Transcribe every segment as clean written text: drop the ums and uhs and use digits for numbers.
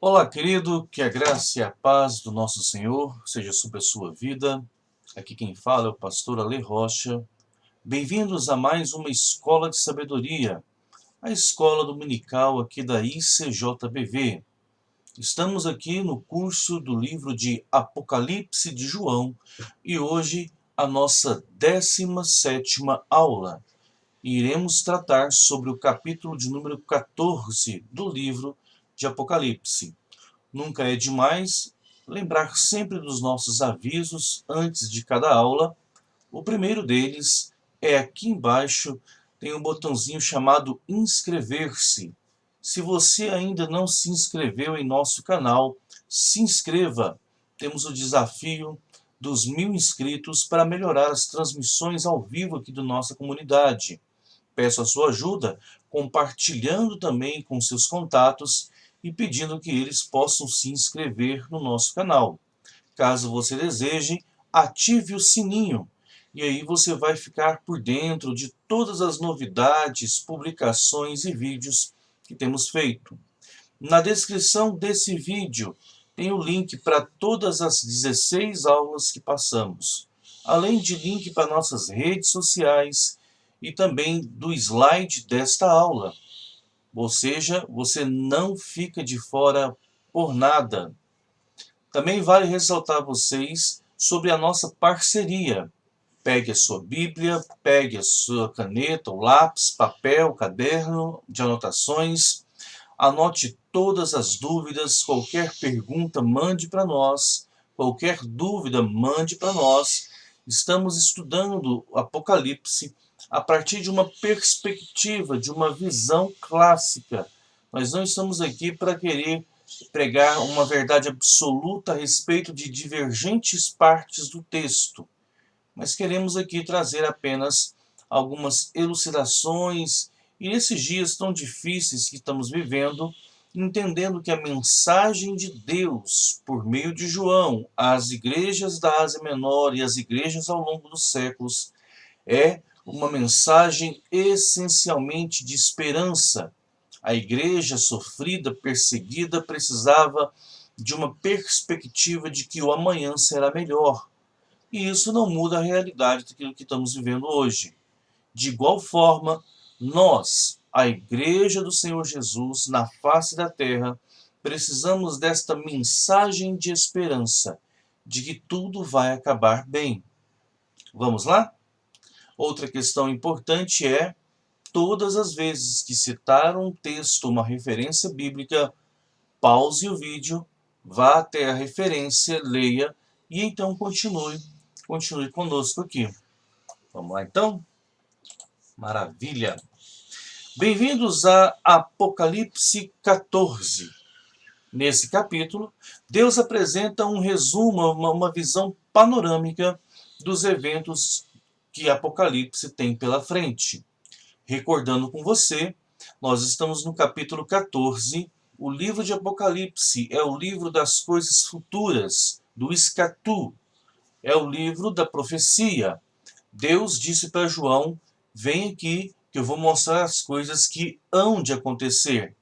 Olá, querido, que a graça e a paz do nosso Senhor seja sobre a sua vida. Aqui quem fala é o pastor Ale Rocha. Bem-vindos a mais uma Escola de Sabedoria, a escola dominical aqui da ICJBV. Estamos aqui no curso do livro de Apocalipse de João e hoje a nossa 17ª aula. E iremos tratar sobre o capítulo de número 14 do livro de Apocalipse. Nunca é demais lembrar sempre dos nossos avisos antes de cada aula. O primeiro deles é aqui embaixo, tem um botãozinho chamado inscrever-se. Se você ainda não se inscreveu em nosso canal, se inscreva. Temos o desafio dos 1000 inscritos para melhorar as transmissões ao vivo aqui da nossa comunidade. Peço a sua ajuda compartilhando também com seus contatos e pedindo que eles possam se inscrever no nosso canal. Caso você deseje, ative o sininho e aí você vai ficar por dentro de todas as novidades, publicações e vídeos que temos feito. Na descrição desse vídeo tem o link para todas as 16 aulas que passamos, além de link para nossas redes sociais e também do slide desta aula. Ou seja, você não fica de fora por nada. Também vale ressaltar a vocês sobre a nossa parceria. Pegue a sua Bíblia, pegue a sua caneta, o lápis, papel, caderno de anotações. Anote todas as dúvidas, qualquer pergunta mande para nós, qualquer dúvida mande para nós. Estamos estudando o Apocalipse a partir de uma perspectiva, de uma visão clássica. Nós não estamos aqui para querer pregar uma verdade absoluta a respeito de divergentes partes do texto, mas queremos aqui trazer apenas algumas elucidações e nesses dias tão difíceis que estamos vivendo, entendendo que a mensagem de Deus, por meio de João, às igrejas da Ásia Menor e às igrejas ao longo dos séculos, é uma mensagem essencialmente de esperança. A igreja sofrida, perseguida, precisava de uma perspectiva de que o amanhã será melhor. E isso não muda a realidade daquilo que estamos vivendo hoje. De igual forma, nós, a Igreja do Senhor Jesus, na face da terra, precisamos desta mensagem de esperança, de que tudo vai acabar bem. Vamos lá? Outra questão importante é, todas as vezes que citar um texto, uma referência bíblica, pause o vídeo, vá até a referência, leia e então continue conosco aqui. Vamos lá então? Maravilha! Bem-vindos a Apocalipse 14. Nesse capítulo, Deus apresenta um resumo, uma visão panorâmica dos eventos que Apocalipse tem pela frente. Recordando com você, nós estamos no capítulo 14. O livro de Apocalipse é o livro das coisas futuras, do escatu. É o livro da profecia. Deus disse para João, vem aqui que eu vou mostrar as coisas que hão de acontecer.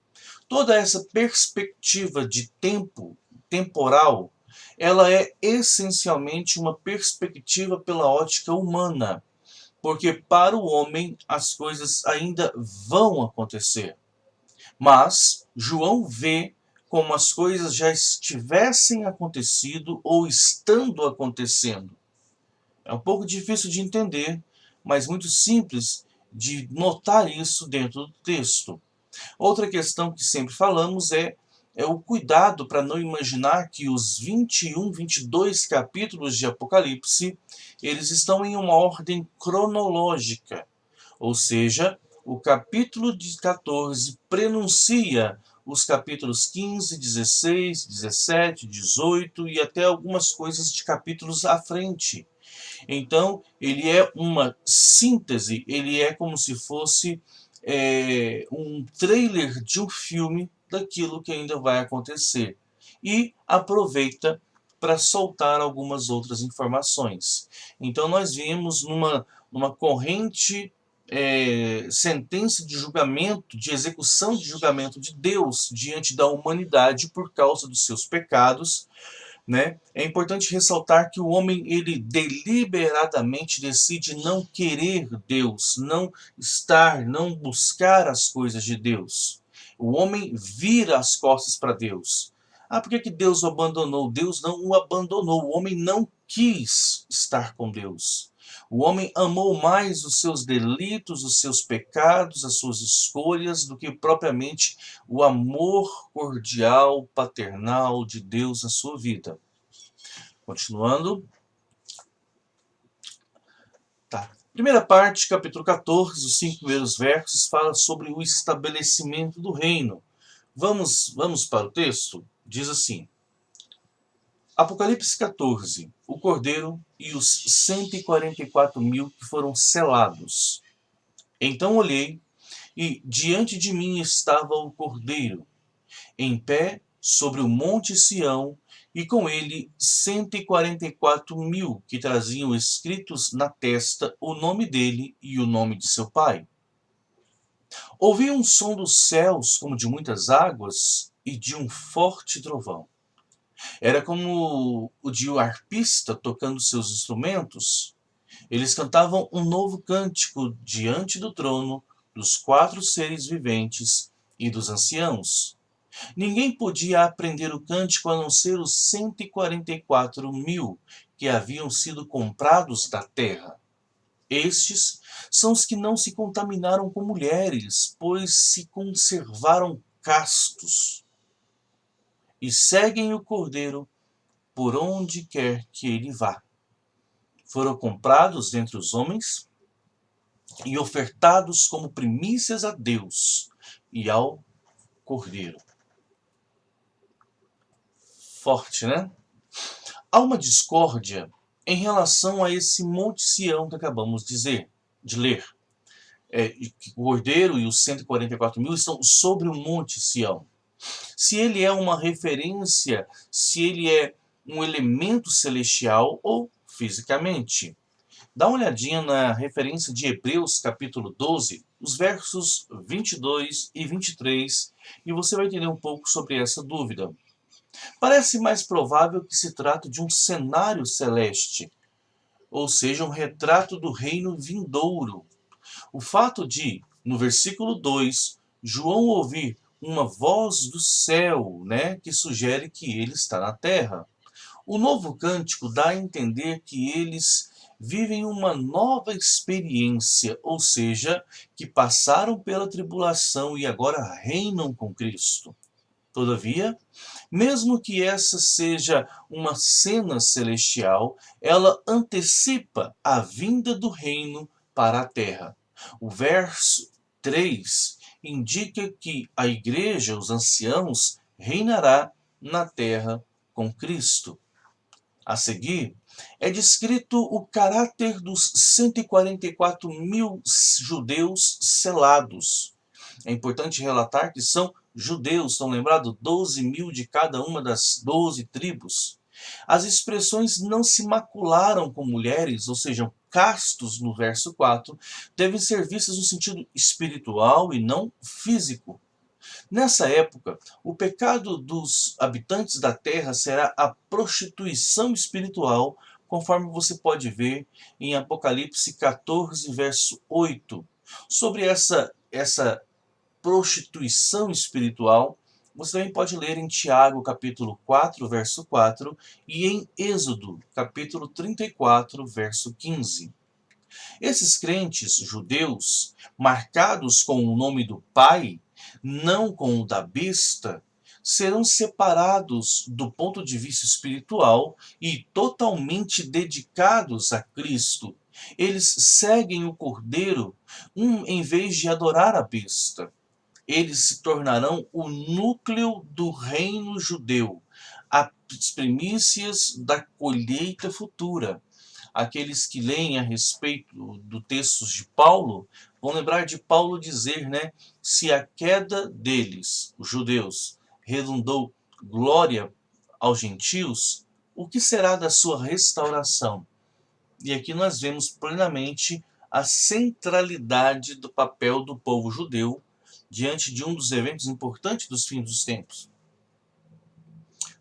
Toda essa perspectiva de tempo, temporal, ela é essencialmente uma perspectiva pela ótica humana. Porque para o homem as coisas ainda vão acontecer. Mas João vê como as coisas já estivessem acontecido ou estando acontecendo. É um pouco difícil de entender, mas muito simples de notar isso dentro do texto. Outra questão que sempre falamos é o cuidado para não imaginar que os 21, 22 capítulos de Apocalipse, eles estão em uma ordem cronológica. Ou seja, o capítulo de 14 prenuncia os capítulos 15, 16, 17, 18 e até algumas coisas de capítulos à frente. Então, ele é uma síntese, ele é como se fosse um trailer de um filme daquilo que ainda vai acontecer. E aproveita para soltar algumas outras informações. Então, nós vimos numa corrente sentença de julgamento, de execução de julgamento de Deus diante da humanidade por causa dos seus pecados, né? É importante ressaltar que o homem, ele deliberadamente decide não querer Deus, não estar, não buscar as coisas de Deus. O homem vira as costas para Deus. Ah, por que Deus o abandonou? Deus não o abandonou. O homem não quis estar com Deus. O homem amou mais os seus delitos, os seus pecados, as suas escolhas, do que propriamente o amor cordial, paternal de Deus na sua vida. Continuando. Tá. Primeira parte, capítulo 14, os 5 primeiros versos, fala sobre o estabelecimento do reino. Vamos para o texto? Diz assim. Apocalipse 14. O Cordeiro e os 144.000 que foram selados. Então olhei, e diante de mim estava o Cordeiro, em pé sobre o monte Sião, e com ele 144.000 que traziam escritos na testa o nome dele e o nome de seu pai. Ouvi um som dos céus como de muitas águas e de um forte trovão. Era como o de um arpista tocando seus instrumentos. Eles cantavam um novo cântico diante do trono, dos 4 seres viventes e dos anciãos. Ninguém podia aprender o cântico a não ser os 144.000 que haviam sido comprados da terra. Estes são os que não se contaminaram com mulheres, pois se conservaram castos e seguem o Cordeiro por onde quer que ele vá. Foram comprados dentre os homens e ofertados como primícias a Deus e ao Cordeiro. Forte, né? Há uma discórdia em relação a esse Monte Sião que acabamos de ler. O Cordeiro e os 144.000 estão sobre o Monte Sião. Se ele é uma referência, se ele é um elemento celestial ou fisicamente. Dá uma olhadinha na referência de Hebreus capítulo 12, os versos 22 e 23, e você vai entender um pouco sobre essa dúvida. Parece mais provável que se trate de um cenário celeste, ou seja, um retrato do reino vindouro. O fato de, no versículo 2, João ouvir uma voz do céu, que sugere que ele está na terra. O novo cântico dá a entender que eles vivem uma nova experiência, ou seja, que passaram pela tribulação e agora reinam com Cristo. Todavia, mesmo que essa seja uma cena celestial, ela antecipa a vinda do reino para a terra. O verso 3 indica que a igreja, os anciãos, reinará na terra com Cristo. A seguir, é descrito o caráter dos 144.000 judeus selados. É importante relatar que são judeus, estão lembrados? 12.000 de cada uma das 12 tribos. As expressões não se macularam com mulheres, ou seja, castos no verso 4, devem ser vistas no sentido espiritual e não físico. Nessa época, o pecado dos habitantes da terra será a prostituição espiritual, conforme você pode ver em Apocalipse 14, verso 8. Sobre essa prostituição espiritual, você também pode ler em Tiago, capítulo 4, verso 4, e em Êxodo, capítulo 34, verso 15. Esses crentes judeus, marcados com o nome do Pai, não com o da besta, serão separados do ponto de vista espiritual e totalmente dedicados a Cristo. Eles seguem o Cordeiro em vez de adorar a besta. Eles se tornarão o núcleo do reino judeu, as primícias da colheita futura. Aqueles que leem a respeito do textos de Paulo vão lembrar de Paulo dizer, se a queda deles, os judeus, redundou glória aos gentios, o que será da sua restauração? E aqui nós vemos plenamente a centralidade do papel do povo judeu diante de um dos eventos importantes dos fins dos tempos.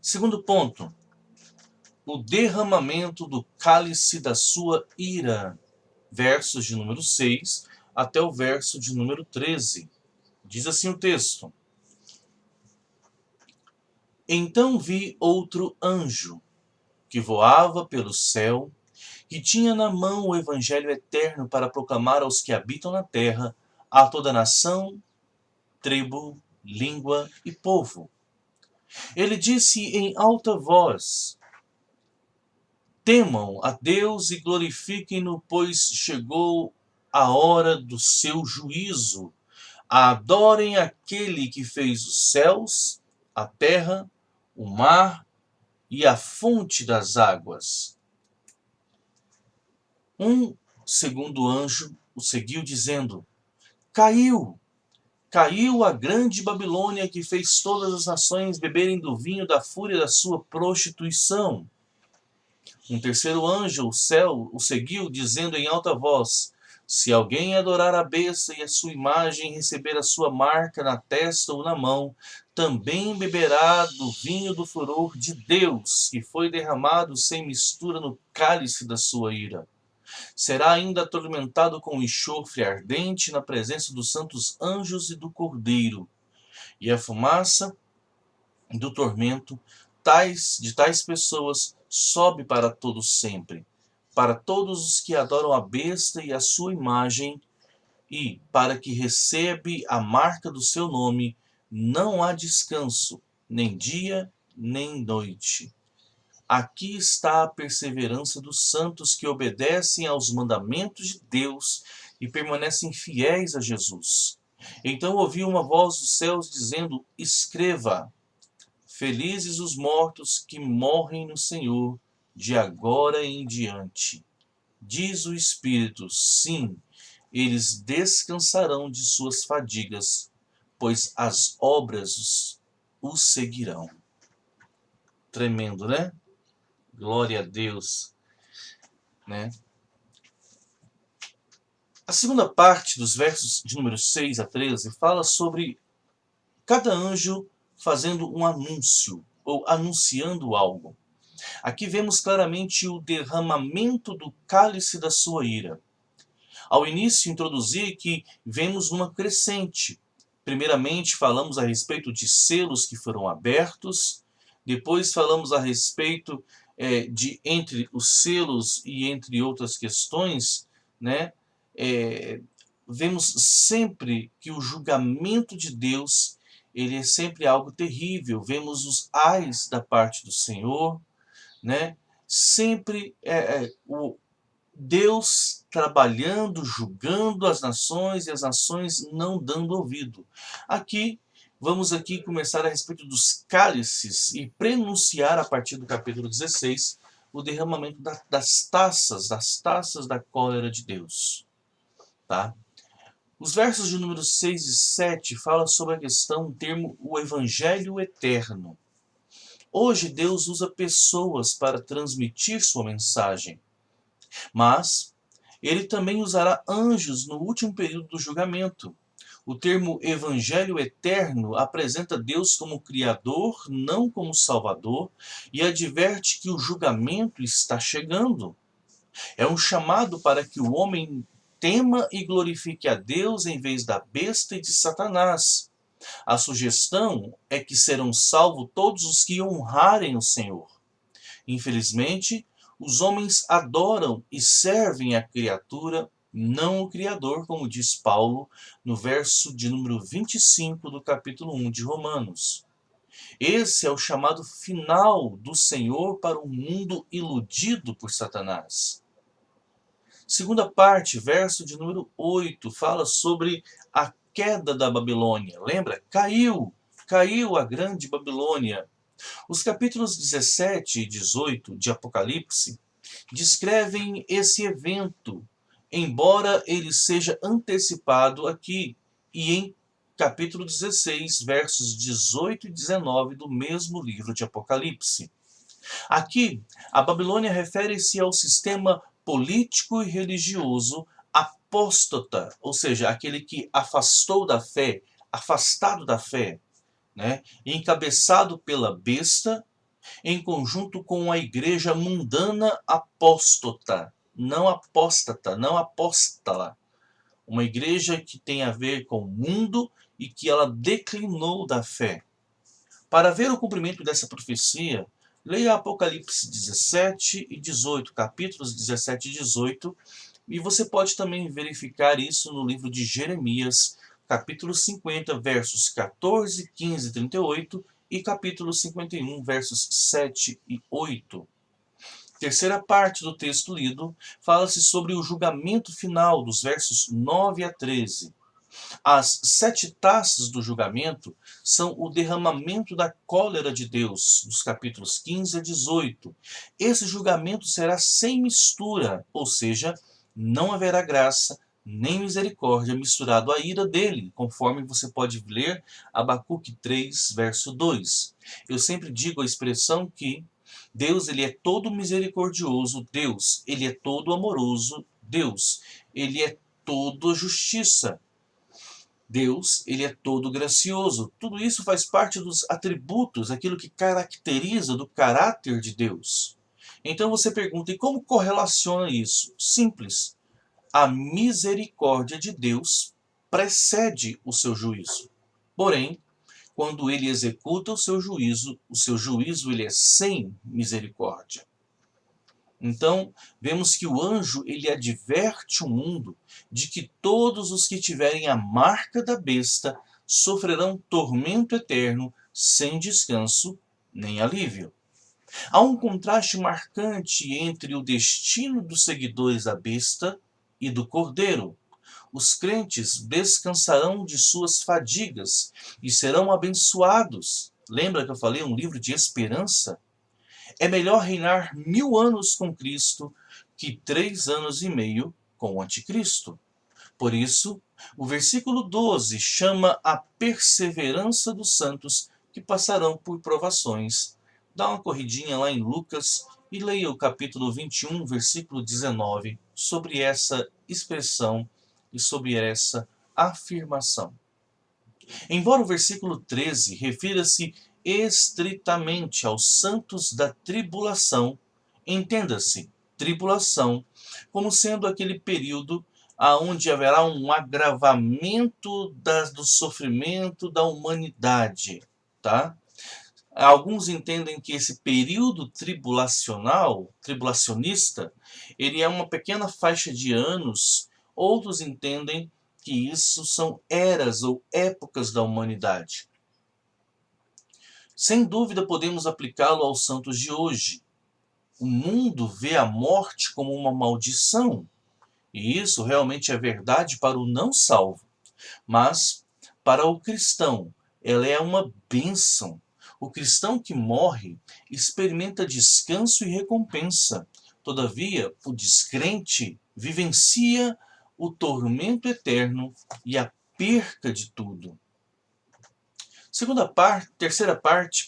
Segundo ponto, o derramamento do cálice da sua ira, versos de número 6 até o verso de número 13. Diz assim o texto: Então vi outro anjo, que voava pelo céu, e tinha na mão o evangelho eterno para proclamar aos que habitam na terra, a toda nação, tribo, língua e povo. Ele disse em alta voz: Temam a Deus e glorifiquem-no, pois chegou a hora do seu juízo. Adorem aquele que fez os céus, a terra, o mar e a fonte das águas. Um segundo anjo o seguiu, dizendo: Caiu! Caiu a grande Babilônia, que fez todas as nações beberem do vinho da fúria da sua prostituição. Um terceiro anjo, o céu, o seguiu, dizendo em alta voz: Se alguém adorar a besta e a sua imagem, receber a sua marca na testa ou na mão, também beberá do vinho do furor de Deus, que foi derramado sem mistura no cálice da sua ira. Será ainda atormentado com enxofre ardente na presença dos santos anjos e do Cordeiro. E a fumaça do tormento de tais pessoas sobe para todos sempre, para todos os que adoram a besta e a sua imagem, e para que recebe a marca do seu nome, não há descanso, nem dia, nem noite. Aqui está a perseverança dos santos que obedecem aos mandamentos de Deus e permanecem fiéis a Jesus. Então ouvi uma voz dos céus dizendo: Escreva: Felizes os mortos que morrem no Senhor, de agora em diante. Diz o Espírito: sim, eles descansarão de suas fadigas, pois as obras os seguirão. Tremendo, né? Glória a Deus, né? A segunda parte dos versos de número 6 a 13 fala sobre cada anjo fazendo um anúncio, ou anunciando algo. Aqui vemos claramente o derramamento do cálice da sua ira. Ao início, introduzi que vemos numa crescente. Primeiramente, falamos a respeito de selos que foram abertos. Depois, falamos a respeito de entre os selos e entre outras questões, né? Vemos sempre que o julgamento de Deus ele é sempre algo terrível. Vemos os ais da parte do Senhor, né? Sempre o Deus trabalhando, julgando as nações e as nações não dando ouvido. Vamos começar a respeito dos cálices e prenunciar a partir do capítulo 16 o derramamento das taças da cólera de Deus. Tá? Os versos de número 6 e 7 falam sobre a questão, o termo, o evangelho eterno. Hoje Deus usa pessoas para transmitir sua mensagem, mas ele também usará anjos no último período do julgamento. O termo evangelho eterno apresenta Deus como Criador, não como Salvador, e adverte que o julgamento está chegando. É um chamado para que o homem tema e glorifique a Deus em vez da besta e de Satanás. A sugestão é que serão salvos todos os que honrarem o Senhor. Infelizmente, os homens adoram e servem a criatura, não o Criador, como diz Paulo no verso de número 25 do capítulo 1 de Romanos. Esse é o chamado final do Senhor para um mundo iludido por Satanás. Segunda parte, verso de número 8, fala sobre a queda da Babilônia. Lembra? Caiu a grande Babilônia. Os capítulos 17 e 18 de Apocalipse descrevem esse evento, embora ele seja antecipado aqui, e em capítulo 16, versos 18 e 19 do mesmo livro de Apocalipse. Aqui, a Babilônia refere-se ao sistema político e religioso, a apóstata, ou seja, aquele que afastou da fé, afastado da fé, né? Encabeçado pela besta, em conjunto com a igreja mundana apóstata, não apóstata, não apóstala. Uma igreja que tem a ver com o mundo e que ela declinou da fé. Para ver o cumprimento dessa profecia, leia Apocalipse 17 e 18, capítulos 17 e 18, e você pode também verificar isso no livro de Jeremias, capítulo 50, versos 14, 15 e 38, e capítulo 51, versos 7 e 8. Terceira parte do texto lido fala-se sobre o julgamento final, dos versos 9 a 13. As 7 taças do julgamento são o derramamento da cólera de Deus, dos capítulos 15 a 18. Esse julgamento será sem mistura, ou seja, não haverá graça nem misericórdia misturado à ira dele, conforme você pode ler Abacuque 3, verso 2. Eu sempre digo a expressão que Deus ele é todo misericordioso, Deus ele é todo amoroso, Deus ele é todo justiça. Deus, ele é todo gracioso. Tudo isso faz parte dos atributos, aquilo que caracteriza do caráter de Deus. Então você pergunta, e como correlaciona isso? Simples. A misericórdia de Deus precede o seu juízo. Porém, quando ele executa o seu juízo ele é sem misericórdia. Então, vemos que o anjo ele adverte o mundo de que todos os que tiverem a marca da besta sofrerão tormento eterno, sem descanso nem alívio. Há um contraste marcante entre o destino dos seguidores da besta e do cordeiro. Os crentes descansarão de suas fadigas e serão abençoados. Lembra que eu falei um livro de esperança? É melhor reinar 1000 anos com Cristo que 3 anos e meio com o anticristo. Por isso, o versículo 12 chama a perseverança dos santos que passarão por provações. Dá uma corridinha lá em Lucas e leia o capítulo 21, versículo 19, sobre essa expressão e sobre essa afirmação. Embora o versículo 13 refira-se estritamente aos santos da tribulação, entenda-se, tribulação, como sendo aquele período aonde haverá um agravamento do sofrimento da humanidade, tá? Alguns entendem que esse período tribulacionista, ele é uma pequena faixa de anos, outros entendem que isso são eras ou épocas da humanidade. Sem dúvida podemos aplicá-lo aos santos de hoje. O mundo vê a morte como uma maldição, e isso realmente é verdade para o não salvo. Mas, para o cristão, ela é uma bênção. O cristão que morre experimenta descanso e recompensa. Todavia, o descrente vivencia o tormento eterno e a perca de tudo. Terceira parte,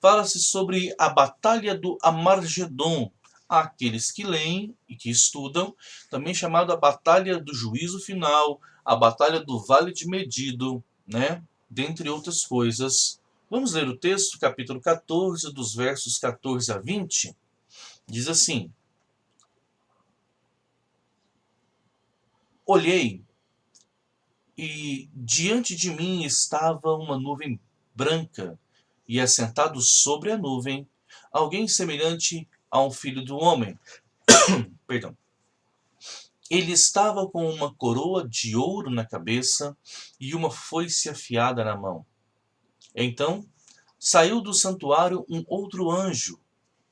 fala-se sobre a batalha do Amargedon. Aqueles que leem e que estudam, também chamada a batalha do juízo final, a batalha do vale de Medido, né? Dentre outras coisas. Vamos ler o texto, capítulo 14, dos versos 14 a 20. Diz assim: Olhei, e diante de mim estava uma nuvem branca, e assentado sobre a nuvem, alguém semelhante a um filho do homem. Perdão. Ele estava com uma coroa de ouro na cabeça e uma foice afiada na mão. Então saiu do santuário um outro anjo,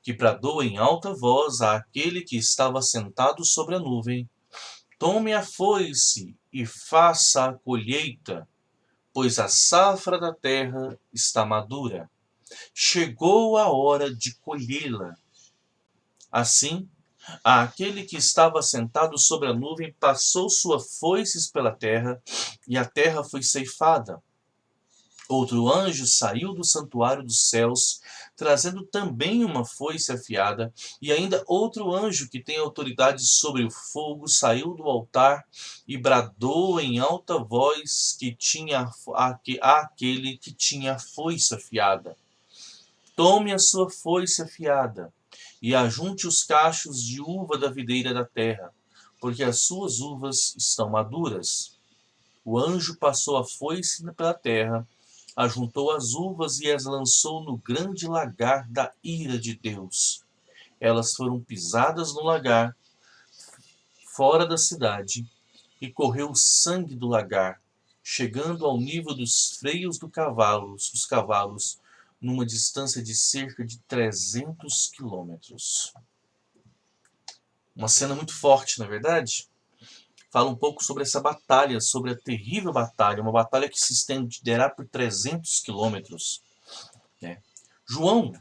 que bradou em alta voz àquele que estava sentado sobre a nuvem: Tome a foice e faça a colheita, pois a safra da terra está madura. Chegou a hora de colhê-la. Assim, aquele que estava sentado sobre a nuvem passou sua foice pela terra, e a terra foi ceifada. Outro anjo saiu do santuário dos céus, trazendo também uma foice afiada, e ainda outro anjo que tem autoridade sobre o fogo saiu do altar e bradou em alta voz que tinha àquele que tinha a foice afiada: Tome a sua foice afiada e ajunte os cachos de uva da videira da terra, porque as suas uvas estão maduras. O anjo passou a foice pela terra, ajuntou as uvas e as lançou no grande lagar da ira de Deus. Elas foram pisadas no lagar, fora da cidade, e correu o sangue do lagar, chegando ao nível dos freios dos cavalos, numa distância de cerca de 300 quilômetros. Uma cena muito forte, na é verdade? Fala um pouco sobre essa batalha, sobre a terrível batalha, uma batalha que se estenderá por 300 quilômetros. Né? João,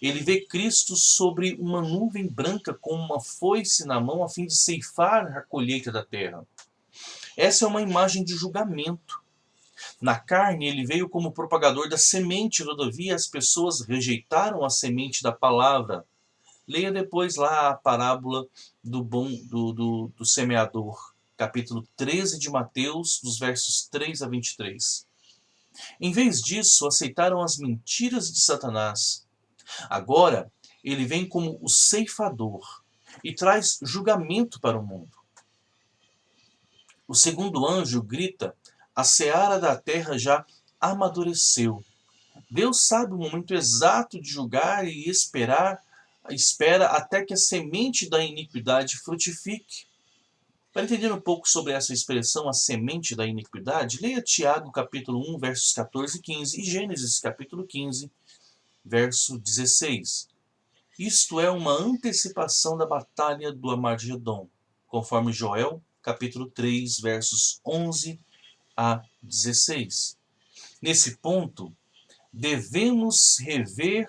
ele vê Cristo sobre uma nuvem branca com uma foice na mão a fim de ceifar a colheita da terra. Essa é uma imagem de julgamento. Na carne, ele veio como propagador da semente, todavia as pessoas rejeitaram a semente da palavra. Leia depois lá a parábola do semeador, capítulo 13 de Mateus, dos versos 3 a 23. Em vez disso, aceitaram as mentiras de Satanás. Agora, ele vem como o ceifador e traz julgamento para o mundo. O segundo anjo grita: a seara da terra já amadureceu. Deus sabe o momento exato de julgar e espera até que a semente da iniquidade frutifique. Para entender um pouco sobre essa expressão, a semente da iniquidade, leia Tiago capítulo 1, versos 14 e 15 e Gênesis capítulo 15, verso 16. Isto é uma antecipação da batalha do Armagedon, conforme Joel capítulo 3, versos 11 a 16. Nesse ponto, devemos rever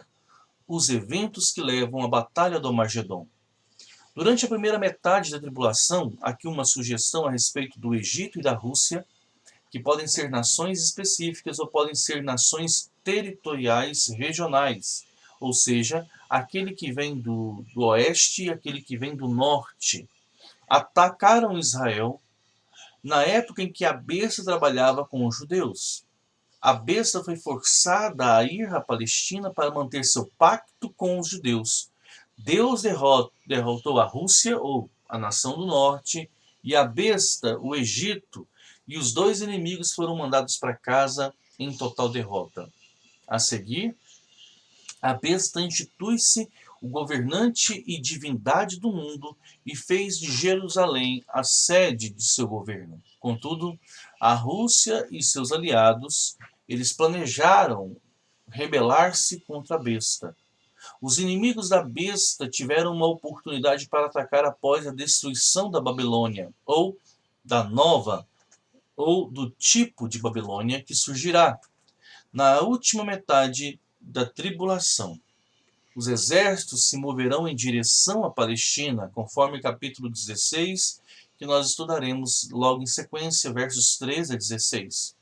os eventos que levam à batalha do Armagedon. Durante a primeira metade da tribulação, aqui uma sugestão a respeito do Egito e da Rússia, que podem ser nações específicas ou podem ser nações territoriais regionais, ou seja, aquele que vem do oeste e aquele que vem do norte. Atacaram Israel na época em que a besta trabalhava com os judeus. A besta foi forçada a ir à Palestina para manter seu pacto com os judeus. Deus derrotou a Rússia, ou a nação do norte, e a besta, o Egito, e os dois inimigos foram mandados para casa em total derrota. A seguir, a besta institui-se o governante e divindade do mundo e fez de Jerusalém a sede de seu governo. Contudo, a Rússia e seus aliados, eles planejaram rebelar-se contra a besta. Os inimigos da besta tiveram uma oportunidade para atacar após a destruição da Babilônia, ou da nova, ou do tipo de Babilônia que surgirá na última metade da tribulação. Os exércitos se moverão em direção à Palestina, conforme capítulo 16, que nós estudaremos logo em sequência, versos 13 a 16,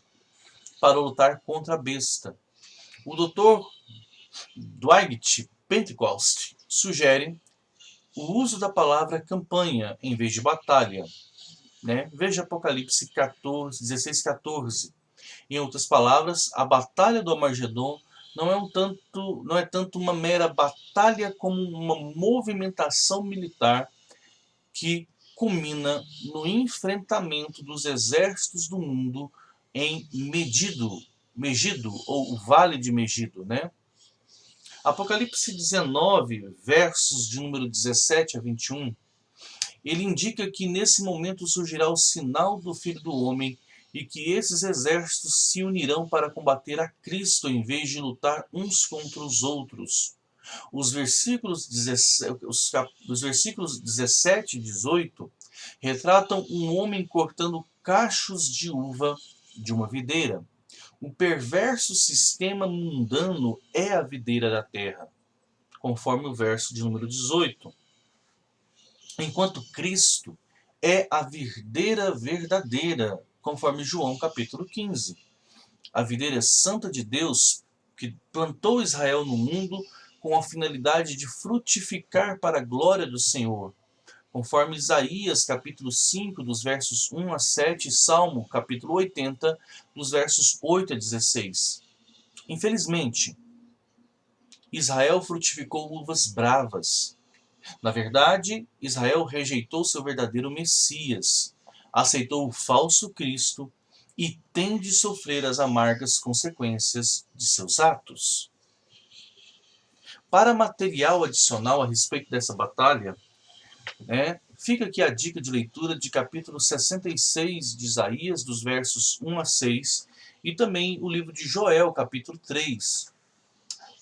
para lutar contra a besta. O Dr. Dwight Pentecost sugere o uso da palavra campanha em vez de batalha. Né? Veja Apocalipse 14, 16, 14. Em outras palavras, a batalha do Armagedon não é tanto uma mera batalha como uma movimentação militar que culmina no enfrentamento dos exércitos do mundo em Megido, ou o Vale de Megido, né? Apocalipse 19, versos de número 17 a 21, ele indica que nesse momento surgirá o sinal do Filho do Homem e que esses exércitos se unirão para combater a Cristo em vez de lutar uns contra os outros. Os versículos 17 e 18 retratam um homem cortando cachos de uva de uma videira. O perverso sistema mundano é a videira da terra, conforme o verso de número 18. Enquanto Cristo é a videira verdadeira, conforme João capítulo 15. a videira santa de Deus, que plantou Israel no mundo com a finalidade de frutificar para a glória do Senhor. Conforme Isaías, capítulo 5, dos versos 1 a 7, e Salmo, capítulo 80, dos versos 8 a 16. Infelizmente, Israel frutificou uvas bravas. Na verdade, Israel rejeitou seu verdadeiro Messias, aceitou o falso Cristo e tem de sofrer as amargas consequências de seus atos. Para material adicional a respeito dessa batalha, fica aqui a dica de leitura de capítulo 66 de Isaías, dos versos 1 a 6, e também o livro de Joel, capítulo 3.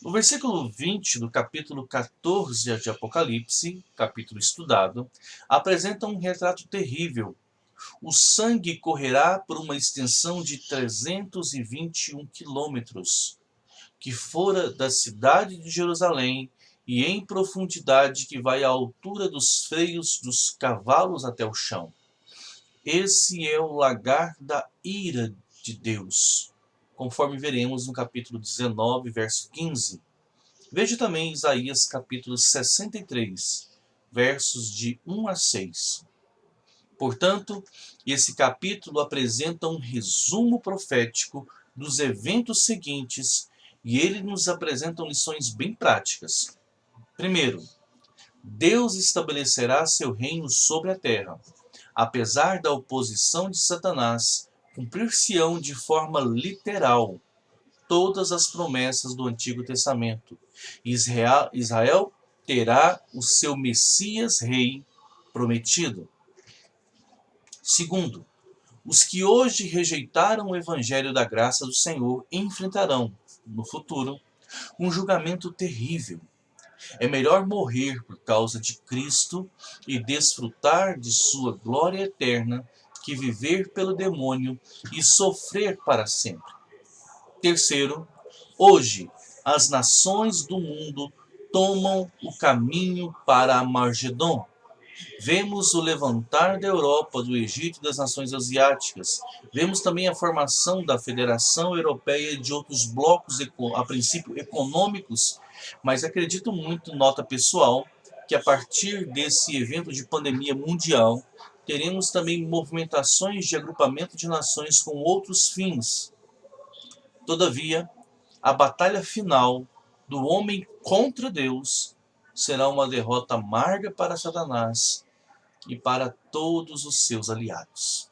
No versículo 20 do capítulo 14 de Apocalipse, capítulo estudado, apresenta um retrato terrível. O sangue correrá por uma extensão de 321 quilômetros, que fora da cidade de Jerusalém, e em profundidade que vai à altura dos freios dos cavalos até o chão. Esse é o lagar da ira de Deus, conforme veremos no capítulo 19, verso 15. Veja também Isaías capítulo 63, versos de 1 a 6. Portanto, esse capítulo apresenta um resumo profético dos eventos seguintes e ele nos apresenta lições bem práticas. Primeiro, Deus estabelecerá seu reino sobre a terra. Apesar da oposição de Satanás, cumprir-se-ão de forma literal todas as promessas do Antigo Testamento. Israel terá o seu Messias Rei prometido. Segundo, os que hoje rejeitaram o Evangelho da graça do Senhor enfrentarão, no futuro, um julgamento terrível. É melhor morrer por causa de Cristo e desfrutar de sua glória eterna que viver pelo demônio e sofrer para sempre. Terceiro, hoje as nações do mundo tomam o caminho para Armagedon. Vemos o levantar da Europa, do Egito e das nações asiáticas. Vemos também a formação da Federação Europeia e de outros blocos, a princípio econômicos, mas acredito muito, nota pessoal, que a partir desse evento de pandemia mundial, teremos também movimentações de agrupamento de nações com outros fins. Todavia, a batalha final do homem contra Deus será uma derrota amarga para Satanás e para todos os seus aliados.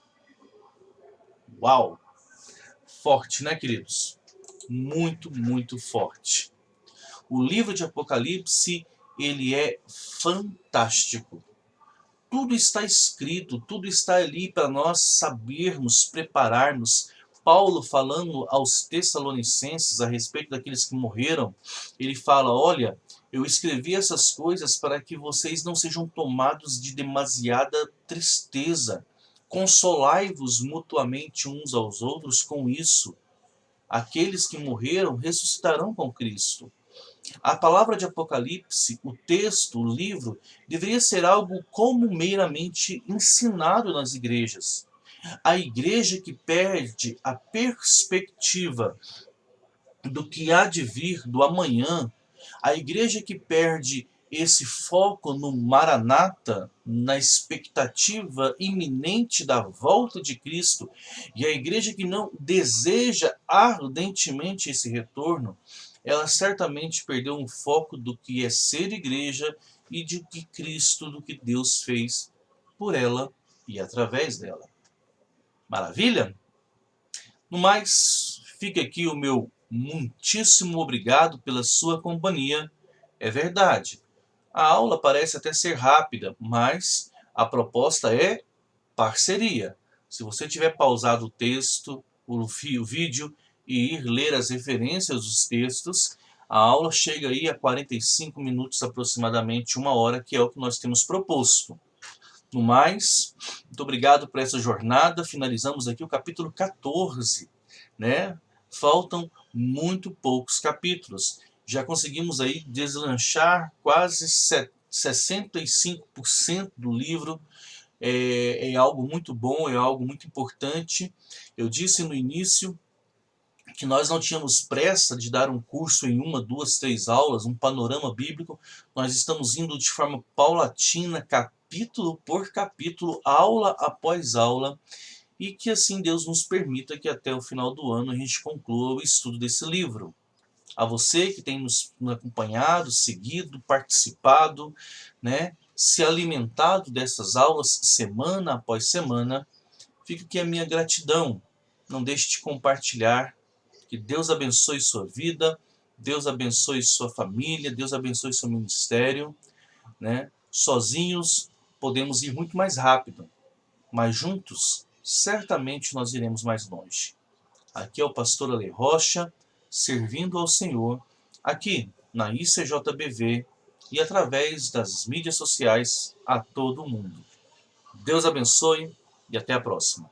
Uau! Forte, né, queridos? Muito, muito forte. O livro de Apocalipse, ele é fantástico. Tudo está escrito, tudo está ali para nós sabermos, prepararmos. Paulo, falando aos Tessalonicenses a respeito daqueles que morreram, ele fala: olha, eu escrevi essas coisas para que vocês não sejam tomados de demasiada tristeza. Consolai-vos mutuamente uns aos outros com isso. Aqueles que morreram ressuscitarão com Cristo. A palavra de Apocalipse, o texto, o livro, deveria ser algo comumeiramente ensinado nas igrejas. A igreja que perde a perspectiva do que há de vir, do amanhã, a igreja que perde esse foco no Maranata, na expectativa iminente da volta de Cristo, e a igreja que não deseja ardentemente esse retorno, ela certamente perdeu um foco do que é ser igreja e de que Cristo, do que Deus fez por ela e através dela. Maravilha? No mais, fica aqui o meu muitíssimo obrigado pela sua companhia. É verdade, a aula parece até ser rápida, mas a proposta é parceria. Se você tiver pausado o texto, o vídeo e ir ler as referências dos textos, a aula chega aí a 45 minutos aproximadamente, 1 hora, que é o que nós temos proposto. No mais, muito obrigado por essa jornada. Finalizamos aqui o capítulo 14, né? Faltam muito poucos capítulos. Já conseguimos aí deslanchar quase 65% do livro. É algo muito bom, é algo muito importante. Eu disse no início que nós não tínhamos pressa de dar um curso em 1, 2, 3 aulas, um panorama bíblico. Nós estamos indo de forma paulatina, capítulo por capítulo, aula após aula, e que assim Deus nos permita que até o final do ano a gente conclua o estudo desse livro. A você que tem nos acompanhado, seguido, participado, né, se alimentado dessas aulas semana após semana, fica aqui a minha gratidão. Não deixe de compartilhar. Que Deus abençoe sua vida, Deus abençoe sua família, Deus abençoe seu ministério, né? Sozinhos podemos ir muito mais rápido, mas juntos certamente nós iremos mais longe. Aqui é o pastor Ale Rocha, servindo ao Senhor, aqui na ICJBV e através das mídias sociais a todo mundo. Deus abençoe e até a próxima.